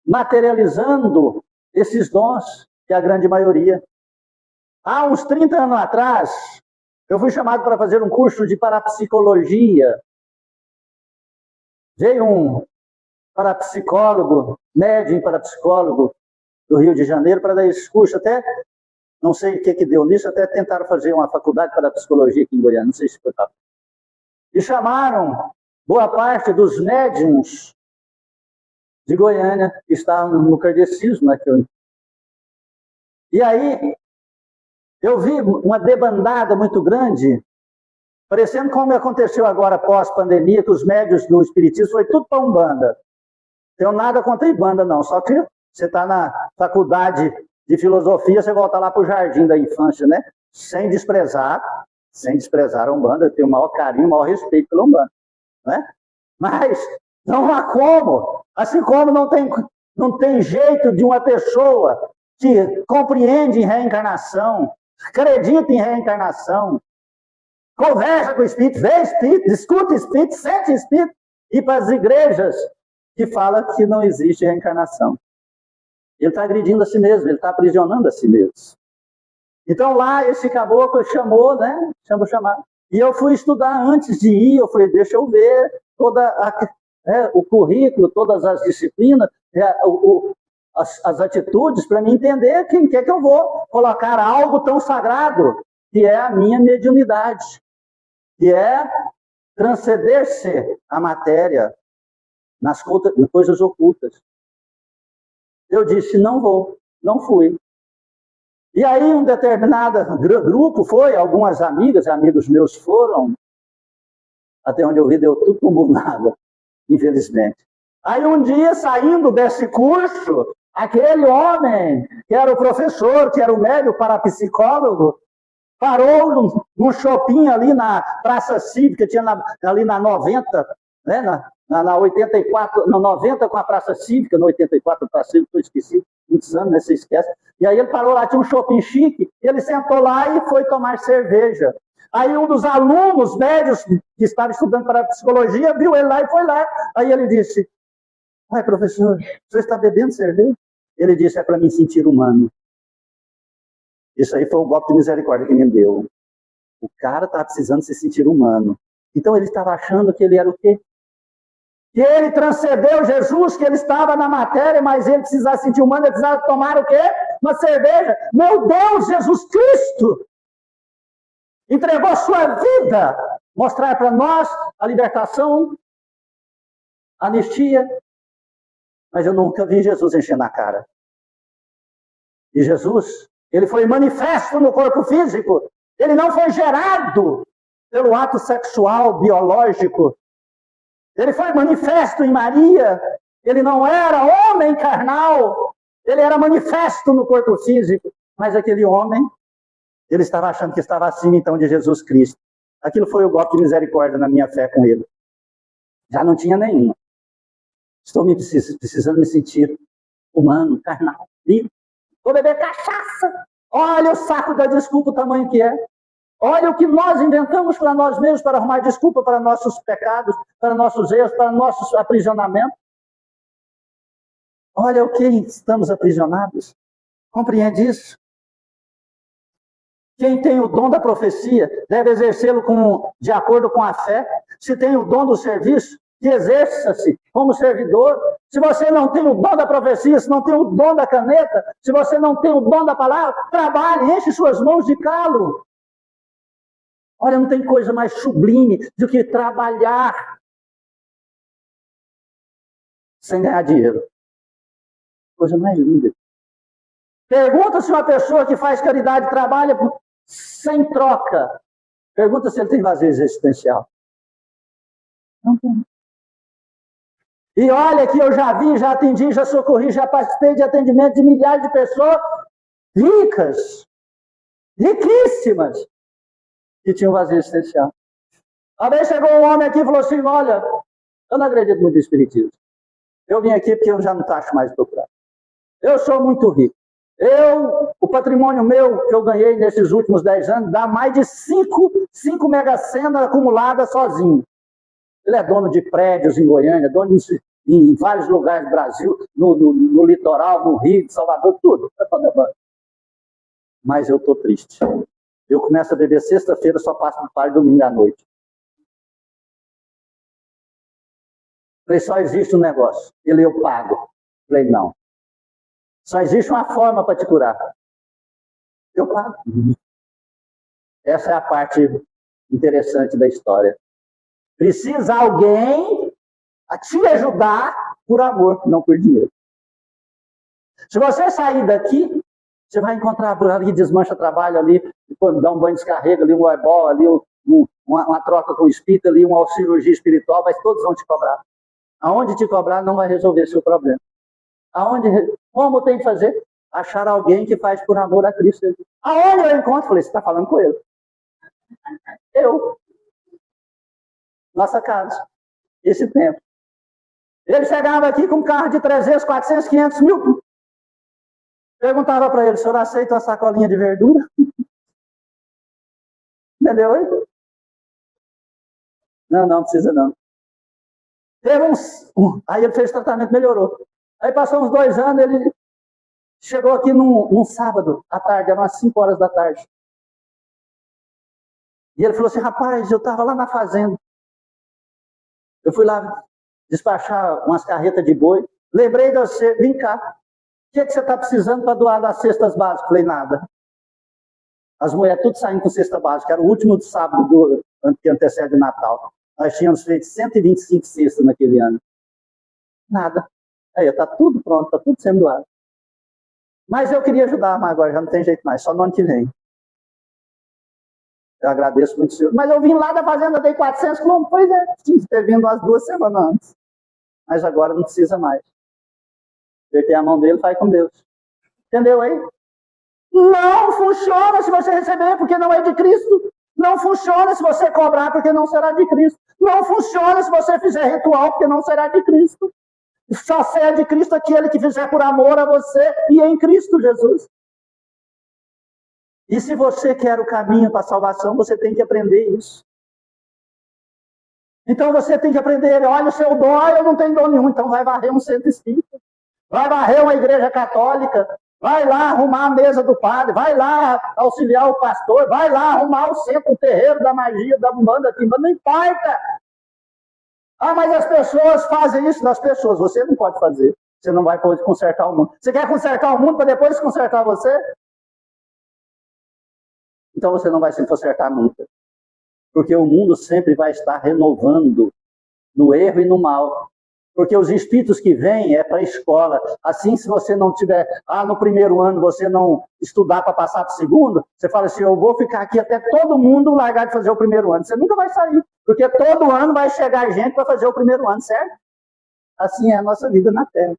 materializando esses dons, que é a grande maioria. Há uns 30 anos atrás, eu fui chamado para fazer um curso de parapsicologia. Veio um parapsicólogo, médium parapsicólogo do Rio de Janeiro, para dar esse curso. Até, não sei o que deu nisso, até tentaram fazer uma faculdade de parapsicologia aqui em Goiânia, não sei se foi tal. E chamaram boa parte dos médiums de Goiânia, que estavam no kardecismo. E aí, eu vi uma debandada muito grande, parecendo como aconteceu agora pós-pandemia, que os médios do espiritismo foi tudo para Umbanda. Tenho nada contra a Umbanda, não, só que você está na faculdade de filosofia, você volta lá para o jardim da infância, né? Sem desprezar a Umbanda, eu tenho o maior carinho, o maior respeito pela Umbanda, né? Mas não há como, assim como não tem jeito de uma pessoa que compreende em reencarnação, acredita em reencarnação, conversa com o espírito, vê espírito, discute espírito, sente espírito, e para as igrejas que falam que não existe reencarnação. Ele está agredindo a si mesmo, ele está aprisionando a si mesmo. Então lá esse caboclo chamou, né? Chamar. E eu fui estudar antes de ir, eu falei, deixa eu ver o currículo, todas as disciplinas, as atitudes, para me entender quem quer que eu vou colocar algo tão sagrado, que é a minha mediunidade, que é transcender-se a matéria nas coisas ocultas. Eu disse, não vou, não fui. E aí um determinado grupo foi, algumas amigas, amigos meus foram, até onde eu vi deu tudo combinado, infelizmente. Aí um dia, saindo desse curso, aquele homem, que era o professor, que era o médium parapsicólogo, parou num shopping ali na Praça Cívica, tinha ali na 90, né, na 84, no 90 com a Praça Cívica, no 84 a Praça Cívica, estou esquecido, muitos anos, né, você esquece. E aí ele parou lá, tinha um shopping chique, ele sentou lá e foi tomar cerveja. Aí um dos alunos médios que estava estudando para psicologia viu ele lá e foi lá. Aí ele disse, ai, professor, você está bebendo cerveja? Ele disse, é para me sentir humano. Isso aí foi o golpe de misericórdia que me deu. O cara estava precisando se sentir humano. Então ele estava achando que ele era o quê? Que ele transcendeu Jesus, que ele estava na matéria, mas ele precisava se sentir humano, ele precisava tomar o quê? Uma cerveja. Meu Deus, Jesus Cristo entregou sua vida, mostrar para nós a libertação, a anistia. Mas eu nunca vi Jesus enchendo a cara. E Jesus, ele foi manifesto no corpo físico. Ele não foi gerado pelo ato sexual biológico. Ele foi manifesto em Maria. Ele não era homem carnal. Ele era manifesto no corpo físico. Mas aquele homem, ele estava achando que estava acima então de Jesus Cristo. Aquilo foi o golpe de misericórdia na minha fé com ele. Já não tinha nenhuma. Estou precisando me sentir humano, carnal, livre. Vou beber cachaça. Olha o saco da desculpa, o tamanho que é. Olha o que nós inventamos para nós mesmos, para arrumar desculpa para nossos pecados, para nossos erros, para nossos aprisionamentos. Olha o que estamos aprisionados. Compreende isso? Quem tem o dom da profecia deve exercê-lo de acordo com a fé. Se tem o dom do serviço, que exerça-se como servidor. Se você não tem o dom da profecia, se não tem o dom da caneta, se você não tem o dom da palavra, trabalhe, enche suas mãos de calo. Olha, não tem coisa mais sublime do que trabalhar sem ganhar dinheiro. Coisa mais linda. Pergunta se uma pessoa que faz caridade trabalha sem troca. Pergunta se ele tem vazio existencial. Não tem. E olha que eu já vi, já atendi, já socorri, já participei de atendimento de milhares de pessoas ricas, riquíssimas, que tinham vazio existencial. Uma vez chegou um homem aqui e falou assim, olha, eu não acredito muito no espiritismo. Eu vim aqui porque eu já não taxo mais procurado. Eu sou muito rico. O patrimônio meu que eu ganhei nesses últimos 10 anos dá mais de 5 mega-sena acumuladas sozinho. Ele é dono de prédios em Goiânia, dono em vários lugares do Brasil, no litoral, no Rio, de Salvador, tudo. Mas eu estou triste. Eu começo a beber sexta-feira, só passo no par domingo à noite. Falei, só existe um negócio. Ele, eu pago. Falei, não. Só existe uma forma para te curar. Eu pago. Essa é a parte interessante da história. Precisa alguém a te ajudar por amor, não por dinheiro. Se você sair daqui, você vai encontrar por ali, desmancha trabalho ali, depois dá um banho de descarrego ali, um airball ali, uma troca com o espírito ali, uma cirurgia espiritual, mas todos vão te cobrar. Aonde te cobrar não vai resolver seu problema. Como tem que fazer? Achar alguém que faz por amor a Cristo. Aonde eu encontro? Falei, você está falando com ele. Eu. Nossa casa. Esse tempo. Ele chegava aqui com um carro de 300, 400, 500 mil. Perguntava para ele, o senhor aceita uma sacolinha de verdura? Entendeu aí? Não precisa não. Teve aí ele fez tratamento, melhorou. Aí passou uns 2 anos, ele chegou aqui num sábado à tarde, eram umas 5 horas da tarde. E ele falou assim, rapaz, eu estava lá na fazenda. Eu fui lá despachar umas carretas de boi. Lembrei de você, vem cá. O que você está precisando para doar das cestas básicas? Falei, nada. As mulheres tudo saindo com cesta básica. Era o último sábado que antecede o Natal. Nós tínhamos feito 125 cestas naquele ano. Nada. Aí, está tudo pronto, está tudo sendo doado. Mas eu queria ajudar, mas agora já não tem jeito mais, só no ano que vem. Eu agradeço muito, senhor. Mas eu vim lá da fazenda, dei 400 quilômetros. Pois é, tinha que ter vindo umas 2 semanas antes. Mas agora não precisa mais. Apertei a mão dele, vai com Deus. Entendeu aí? Não funciona se você receber, porque não é de Cristo. Não funciona se você cobrar, porque não será de Cristo. Não funciona se você fizer ritual, porque não será de Cristo. Só será de Cristo aquele que fizer por amor a você e em Cristo Jesus. E se você quer o caminho para a salvação, você tem que aprender isso. Então você tem que aprender, olha o seu dom, eu não tenho dom nenhum, então vai varrer um centro espírita, vai varrer uma igreja católica, vai lá arrumar a mesa do padre, vai lá auxiliar o pastor, vai lá arrumar o centro, o terreiro da magia, da banda, não importa. Ah, mas as pessoas fazem isso das pessoas, você não pode fazer, você não vai poder consertar o mundo. Você quer consertar o mundo para depois consertar você? Então você não vai se consertar nunca. Porque o mundo sempre vai estar renovando no erro e no mal. Porque os espíritos que vêm é para a escola. Assim, se você não tiver, no primeiro ano você não estudar para passar para o segundo, você fala assim, eu vou ficar aqui até todo mundo largar de fazer o primeiro ano. Você nunca vai sair, porque todo ano vai chegar gente para fazer o primeiro ano, certo? Assim é a nossa vida na Terra.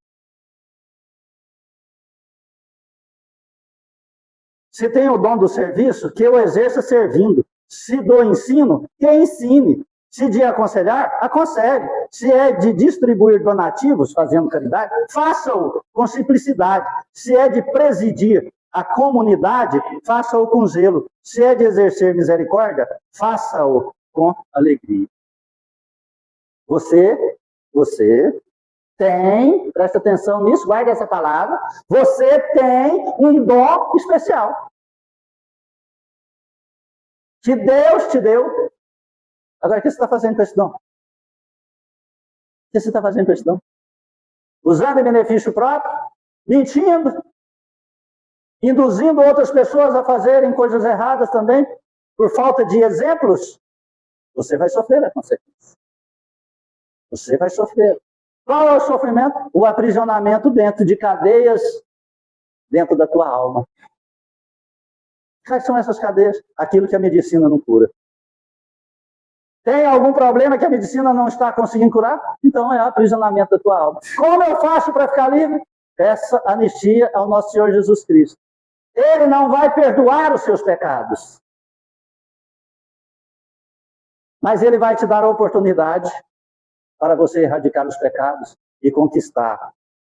Se tem o dom do serviço, que eu exerça servindo. Se do ensino, que ensine. Se de aconselhar, aconselhe. Se é de distribuir donativos, fazendo caridade, faça-o com simplicidade. Se é de presidir a comunidade, faça-o com zelo. Se é de exercer misericórdia, faça-o com alegria. Você tem, presta atenção nisso, guarde essa palavra, você tem um dom especial. Que Deus te deu. Agora, o que você está fazendo com esse dom? O que você está fazendo com esse dom? Usando em benefício próprio? Mentindo? Induzindo outras pessoas a fazerem coisas erradas também? Por falta de exemplos? Você vai sofrer a consequência. Você vai sofrer. Qual é o sofrimento? O aprisionamento dentro de cadeias, dentro da tua alma. Quais são essas cadeias? Aquilo que a medicina não cura. Tem algum problema que a medicina não está conseguindo curar? Então é o aprisionamento da tua alma. Como eu faço para ficar livre? Peça anistia ao nosso Senhor Jesus Cristo. Ele não vai perdoar os seus pecados. Mas Ele vai te dar a oportunidade para você erradicar os pecados e conquistar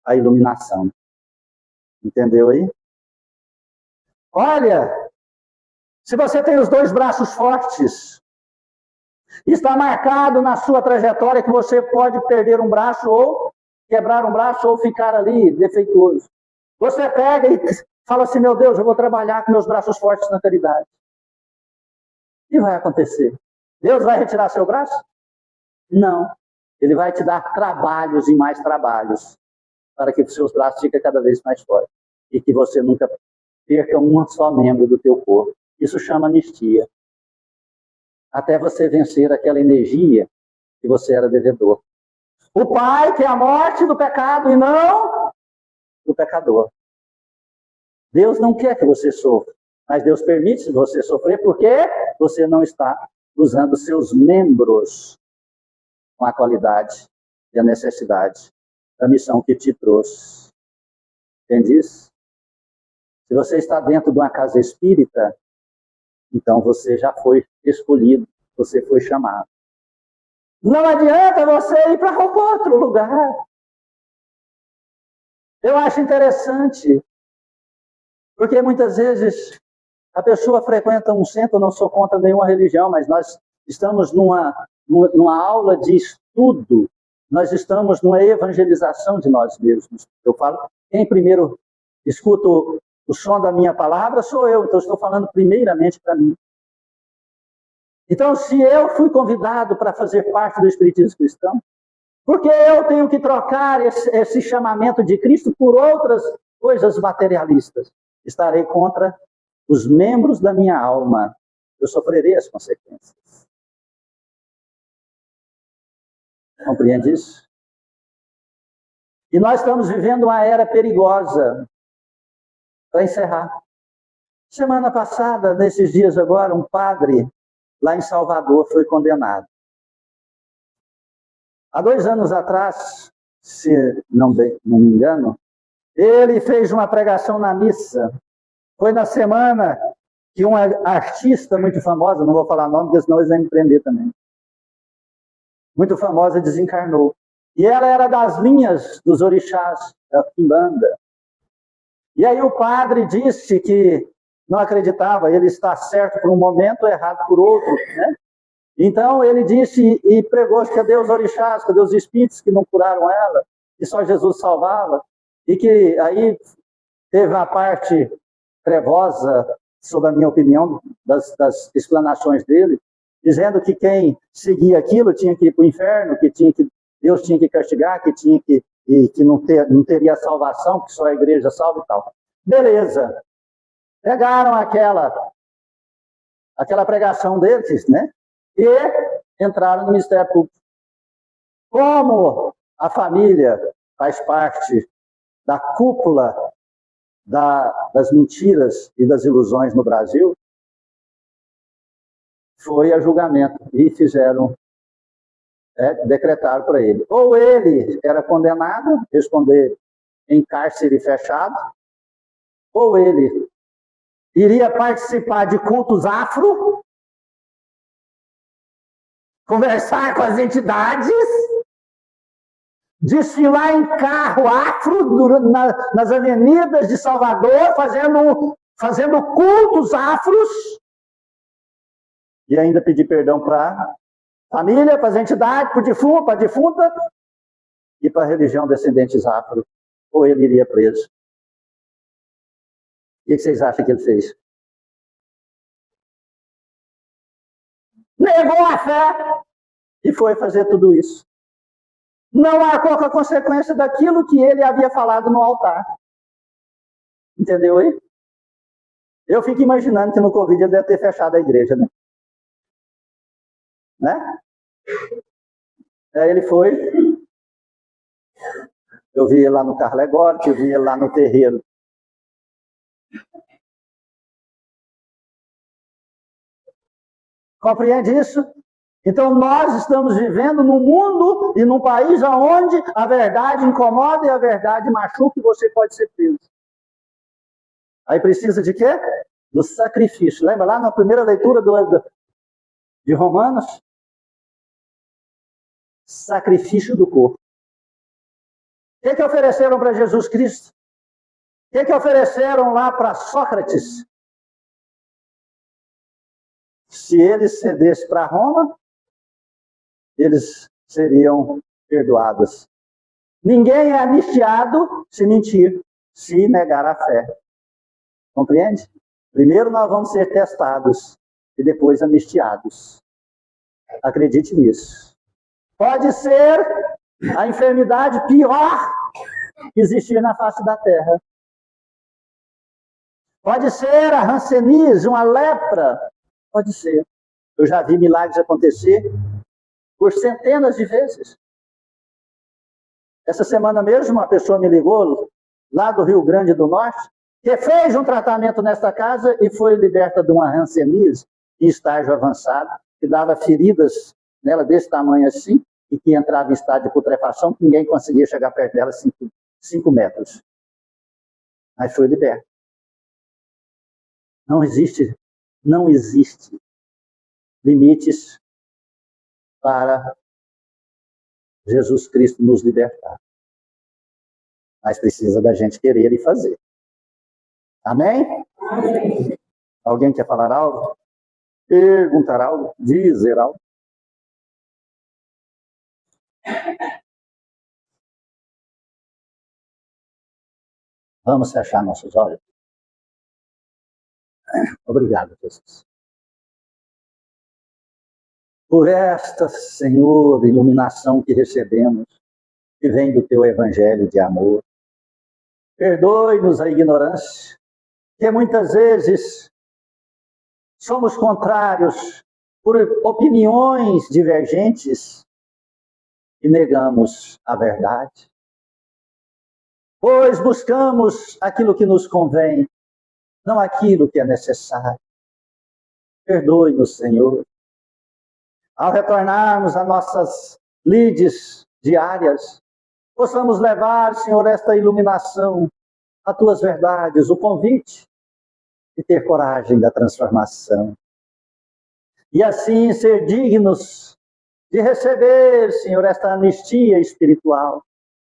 a iluminação. Entendeu aí? Olha, se você tem os dois braços fortes, está marcado na sua trajetória que você pode perder um braço ou quebrar um braço ou ficar ali defeituoso. Você pega e fala assim, meu Deus, eu vou trabalhar com meus braços fortes na caridade. O que vai acontecer? Deus vai retirar seu braço? Não. Ele vai te dar trabalhos e mais trabalhos para que os seus braços fiquem cada vez mais fortes e que você nunca perca um só membro do teu corpo. Isso chama anistia. Até você vencer aquela energia que você era devedor. O Pai quer a morte do pecado e não do pecador. Deus não quer que você sofra, mas Deus permite você sofrer porque você não está usando seus membros com a qualidade e a necessidade da missão que te trouxe. Entende isso? Se você está dentro de uma casa espírita, então você já foi escolhido, você foi chamado. Não adianta você ir para outro lugar. Eu acho interessante, porque muitas vezes a pessoa frequenta um centro, eu não sou contra nenhuma religião, mas nós estamos numa aula de estudo, nós estamos numa evangelização de nós mesmos. Eu falo, quem primeiro escuta o som da minha palavra sou eu, então estou falando primeiramente para mim. Então, se eu fui convidado para fazer parte do Espiritismo Cristão, porque eu tenho que trocar esse chamamento de Cristo por outras coisas materialistas, estarei contra os membros da minha alma. Eu sofrerei as consequências. Compreende isso? E nós estamos vivendo uma era perigosa. Para encerrar. Semana passada, nesses dias agora, um padre lá em Salvador foi condenado. Há 2 anos atrás, se não me engano, ele fez uma pregação na missa. Foi na semana que uma artista muito famosa, não vou falar nome, porque senão eles vão me prender também, muito famosa, desencarnou. E ela era das linhas dos orixás da Quimbanda. E aí o padre disse que não acreditava, ele está certo por um momento, errado por outro, né? Então ele disse e pregou que cadê os orixás, cadê os espíritos que não curaram ela, que só Jesus salvava, e que aí teve a parte trevosa, sob a minha opinião, das explanações dele, dizendo que quem seguia aquilo tinha que ir para o inferno, que Deus tinha que castigar, que não teria salvação, que só a igreja salva e tal. Beleza. Pegaram aquela pregação deles, né? E entraram no Ministério Público. Como a família faz parte da cúpula das mentiras e das ilusões no Brasil, foi a julgamento e decretaram para ele. Ou ele era condenado, responder em cárcere fechado, ou ele iria participar de cultos afro, conversar com as entidades, desfilar em carro afro nas avenidas de Salvador, fazendo cultos afros, e ainda pedir perdão para a família, para as entidades, para a defunta e para a religião descendentes afro. Ou ele iria preso. O que vocês acham que ele fez? Negou a fé e foi fazer tudo isso. Não arcou com a consequência daquilo que ele havia falado no altar. Entendeu aí? Eu fico imaginando que no Covid ele deve ter fechado a igreja, né? Aí ele foi. Eu vi ele lá no carro alegórico, eu vi ele lá no terreiro. Compreende isso? Então nós estamos vivendo num mundo e num país onde a verdade incomoda e a verdade machuca e você pode ser preso. Aí precisa de quê? Do sacrifício. Lembra lá na primeira leitura de Romanos? Sacrifício do corpo. O que ofereceram para Jesus Cristo? O que ofereceram lá para Sócrates? Se eles cedessem para Roma, eles seriam perdoados. Ninguém é anistiado se mentir, se negar a fé. Compreende? Primeiro nós vamos ser testados e depois anistiados. Acredite nisso. Pode ser a enfermidade pior que existir na face da terra. Pode ser a hanseníase, uma lepra. Pode ser. Eu já vi milagres acontecer por centenas de vezes. Essa semana mesmo, uma pessoa me ligou lá do Rio Grande do Norte, que fez um tratamento nesta casa e foi liberta de uma hanseníase em estágio avançado, que dava feridas nela desse tamanho assim, e que entrava em estado de putrefação, que ninguém conseguia chegar perto dela 5 metros. Mas foi liberta. Não existe limites para Jesus Cristo nos libertar. Mas precisa da gente querer e fazer. Amém? Amém. Alguém quer falar algo? Perguntar algo? Dizer algo? Vamos fechar nossos olhos. Obrigado, Jesus. Por esta, Senhor, iluminação que recebemos, que vem do Teu Evangelho de amor. Perdoe-nos a ignorância, que muitas vezes somos contrários por opiniões divergentes e negamos a verdade. Pois buscamos aquilo que nos convém, não aquilo que é necessário. Perdoe-nos, Senhor. Ao retornarmos às nossas lides diárias, possamos levar, Senhor, esta iluminação, as Tuas verdades, o convite e ter coragem da transformação. E assim ser dignos de receber, Senhor, esta anistia espiritual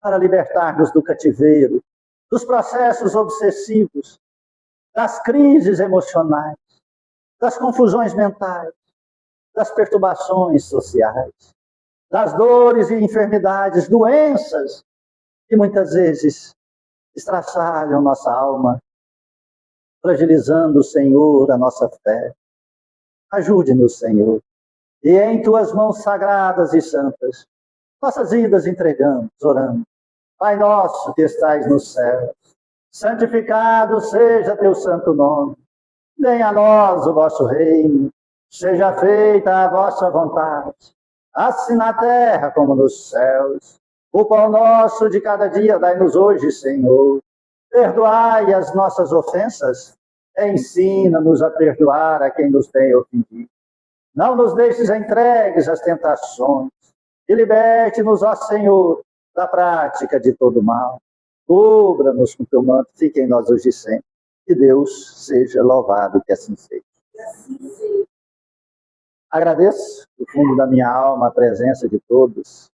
para libertar-nos do cativeiro, dos processos obsessivos, das crises emocionais, das confusões mentais, das perturbações sociais, das dores e enfermidades, doenças que muitas vezes estraçalham nossa alma, fragilizando, Senhor, a nossa fé. Ajude-nos, Senhor, e em Tuas mãos sagradas e santas, nossas vidas entregamos, orando. Pai nosso que estais nos céus, santificado seja Teu santo nome. Venha a nós o vosso reino, seja feita a vossa vontade, assim na terra como nos céus. O pão nosso de cada dia dai-nos hoje, Senhor. Perdoai as nossas ofensas, ensina-nos a perdoar a quem nos tem ofendido. Não nos deixes entregues às tentações, e liberte-nos, ó Senhor, da prática de todo mal. Cubra-nos com teu manto, fique em nós hoje e sempre. Que Deus seja louvado, que assim seja. Agradeço do fundo da minha alma a presença de todos.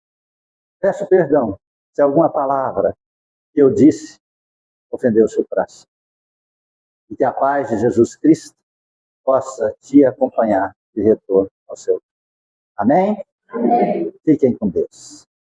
Peço perdão se alguma palavra que eu disse ofendeu o seu coração. E que a paz de Jesus Cristo possa te acompanhar de retorno ao seu. Amém? Amém. Fiquem com Deus.